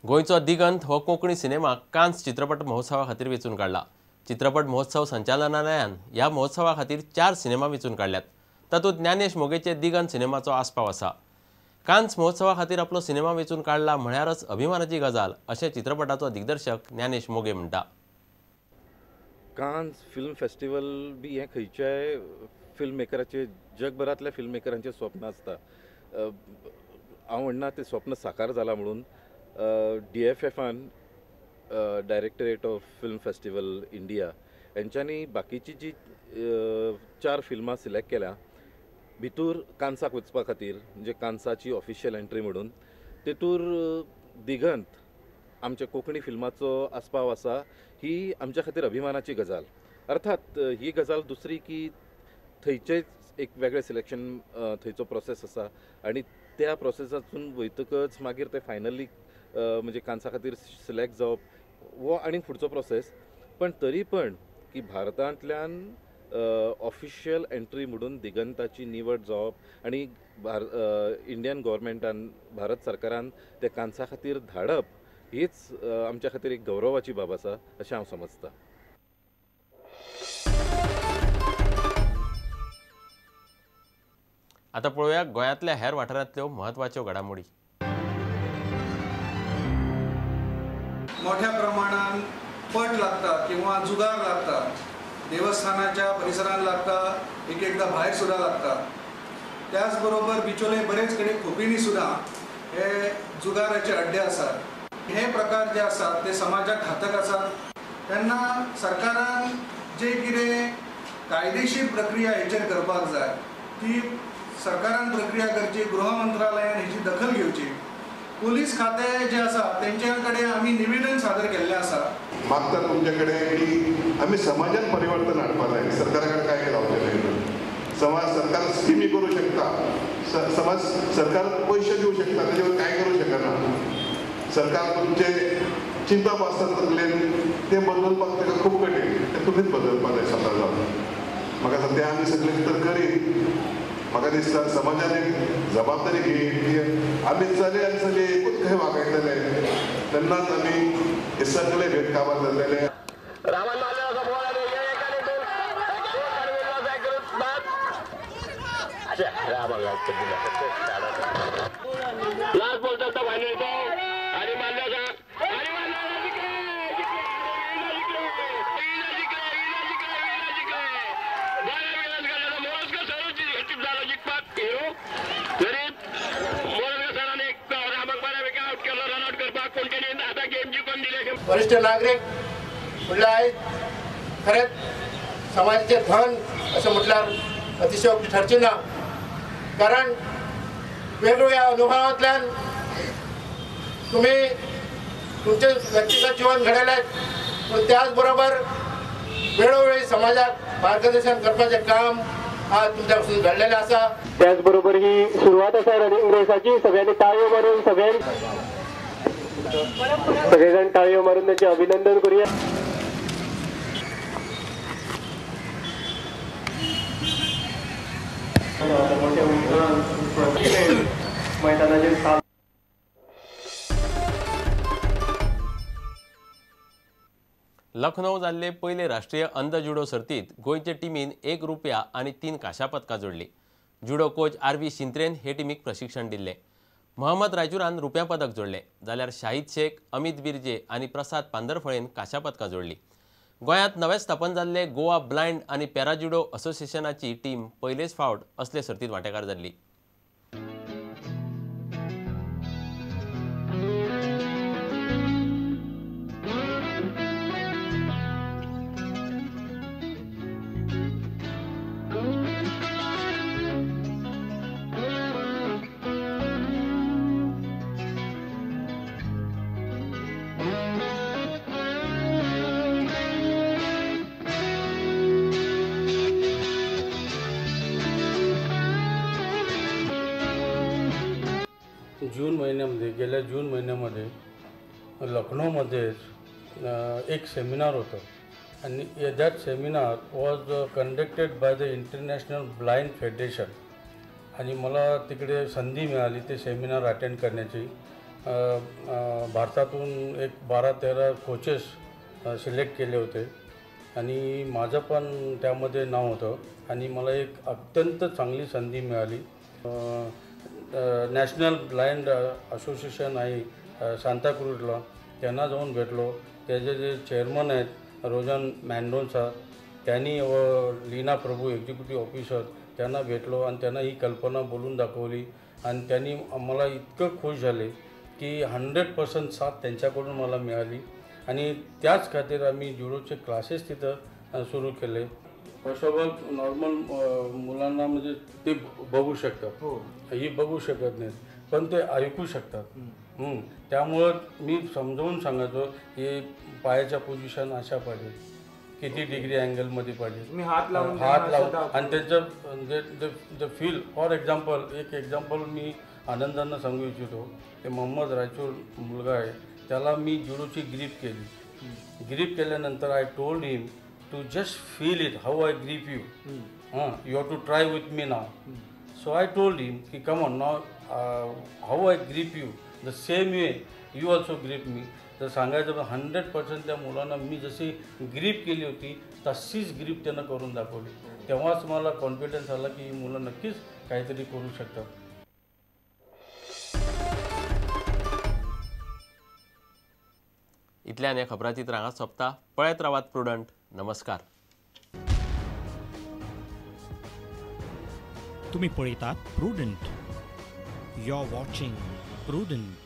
गोयचो दिगंत हो Konkani cinema Cannes चित्रपट महोत्सवा खातीर वेंचून काडला। चित्रपट महोत्सव संचालनालयान ह्या महोत्सवा खातीर 4 सिनेमा वेंचून काडल्यात। तातूंत ज्ञानेश मोगेचे दिगंत सिनेमाचो आस्पाव आसा। कान्स महोत्सवा खातीर आपलो सिनेमा वेंचून काडला म्हळ्यारच अभिमानाची गजाल अशें चित्रपटाचो दिग्दर्शक ज्ञानेश मोगे म्हणटा। कान्स फिल्म फेस्टिवल बी हे खंयच्याय फिल्म मेकराचे जगभरातल्या फिल्म मेकरांचे स्वप्न आसता। हांव म्हणना तें स्वप्न साकार जालां म्हणून DFFन directorate of film festival India हेंच्यांनी बाकीची जी 4 फिल्मां सिलेक्ट केल्या भितूर कान्साक वचपा खातीर म्हणजे कान्साची ऑफिशियल एंट्री म्हणून तेतूर दिगंत आमच्या कोंकणी फिल्माचो आस्पाव आसा। ही आमच्या खातीर अभिमानाची गजाल। अर्थात ही गजाल दुसरी की थंयचेच एक वेगळें सिलेक्शन थंयचो प्रोसेस आसा आनी त्या प्रोसेसातून वयतकच मागीर ते फायनली म्हणजे कान्सा खातीर सिलेक्ट जावप वो आनी फुडचो प्रोसेस। पण तरी पण की भारतांतल्यान ऑफिशियल एंट्री म्हणून दिगंताची निवड जावप आनी इंडियन गव्हर्मेंटान भारत सरकारान ते कान्सा खातीर धाडप हीच आमच्या खातीर एक गौरवाची बाब आसा अशें हांव समजता। आता पळोवया गोंयांतल्या हेर वाठारांतल्यो म्हत्वाच्यो घडामोडी। मोठ्या प्रमाणात पट लागता किंवा जुगार लागता, देवस्थानाच्या परिसरात लागता, एकदा भायर सुद्धा लागता। त्याचबरोबर बिचोले बरेच कडेन खोपींनी सुद्धा हे जुगाराचे अड्डे आसात। हे प्रकार जे आसात ते समाजाक घातक आसात। तेन्ना सरकारान जे कितें कायदेशीर प्रक्रिया हेचेर करपाक जाय ती सरकारान प्रक्रिया करची, गृह मंत्रालयान हेची दखल घेवची। पुलीस खाते जे आसा तेंचे कडेन आमी निवेदन सादर केल्लें आसा। मागता तुमचे कडेन की आमी समाजात परिवर्तन हाडपाक जाय। सरकाराकडे काय रावचें नाही। समाज सरकार स्किमी करू शकता, समाज सरकार पैसे देऊ शकता, त्याच्यावर काय करू शकना। सरकार तुमचे चिंता आसता तकलेन ते बदलपाक ताका खूब कठीण, ते तुमीच बदलपाक जाय स्वता जावन। म्हाका दिसता ते आमी सगळे तर करीत। म्हाका दिसता समाजान एक जबाबदारी घेतली की आमी चले आनी चले एकूच खंय वागयतले तेन्नाच आमी हे सगळे भेदकाबार जातले। वरिष्ठ नागरिक म्हणल्यार आयज खरेंच समाजाचें धन अशें म्हटल्यार अतिशयोक्ती ठरची ना। कारण वेगवेगळ्या अनुभवांतल्यान तुम्ही तुमचें व्यक्तिगत जीवन घडयलें, पूण त्याच बरोबर वेळोवेळी समाजाक मार्गदर्शन करपाचें काम आज तुमच्या पासून घडलेलें आसा। त्याचबरोबर ही सुरवात आसा रनिंग रेसाची। सगळ्यांनी ताळयो मारून सगळेजण ताळयो मारून त्याचे अभिनंदन करूया। लखनौ जाल्ले पयले राष्ट्रीय अंध जुडो सर्तीत गोंयचे टिमीन 1 रुपया आनी 3 कांशा पदकां जोडली। जुडो कोच RV शिंत्रेन हे टिमीक प्रशिक्षण दिल्ले। महम्मद रायचुरान रुप्या पदक जोडले, जाल्यार शाहीद शेख, अमित बिर्जे आनी प्रसाद पांदरफळेन कांशा पदकां जोडली। गोंयांत नवे स्थापन जाल्ले गोवा ब्लायंड आनी पॅरा जुडो असोसिएशनाची टीम पयलेच फावट असले सर्तीत वांटेकार जाल्ली। गेल्या जून महिन्यामध्ये लखनौमध्ये एक सेमिनार होतं आणि that seminar was conducted by the International Blind Federation आणि मला तिकडे संधी मिळाली ते सेमिनार अटेंड करण्याची। भारतातून एक 12-13 कोचेस सिलेक्ट केले होते आणि माझं पण त्यामध्ये नाव होतं आणि मला एक अत्यंत चांगली संधी मिळाली. नॅशनल ब्लाइंड असोसिएशन आहे सांताक्रूजला, त्यांना जाऊन भेटलो. त्याचे जे चेअरमन आहेत रोजन मॅन्डोन्सा, त्यांनी व लीना प्रभू एक्झिक्युटिव्ह ऑफिसर, त्यांना भेटलो आणि त्यांना ही कल्पना बोलून दाखवली आणि त्यांनी मला इतकं खुश झाले की 100% साथ त्यांच्याकडून मला मिळाली आणि त्याच खातीर आम्ही जुडोचे क्लासेस तिथं सुरू केले. फर्स्ट ऑफ ऑल नॉर्मल मुलांना म्हणजे ते बघू शकतात, ही बघू शकत नाहीत पण ते ऐकू शकतात. त्यामुळं मी समजावून सांगायचो की पायाच्या पोझिशन अशा पाहिजे, किती डिग्री अँगलमध्ये पाहिजे, हात लावून आणि त्यांचं फील. फॉर एक्झाम्पल एक एक्झाम्पल मी आनंदानं सांगू इच्छितो. ते मोहम्मद रायचूर मुलगा आहे, त्याला मी जुडोची ग्रीप केली. ग्रीप केल्यानंतर I told him to just feel it how I grip you. You have to try with me now. So I told him की come on now how I grip you the same way you also grip me. तर सांगायचं 100% त्या मुलांना मी जशी grip केली होती तशीच grip त्यांना करून दाखवली. तेव्हाच मला कॉन्फिडन्स आला की ही मुलं नक्कीच काहीतरी करू शकतात. इतल्यान ह्या खबराचित्र हांगा सोंपता. पळयत रावात प्रुडंट. नमस्कार. तुम्ही पळयतात Prudent. You are watching prudent.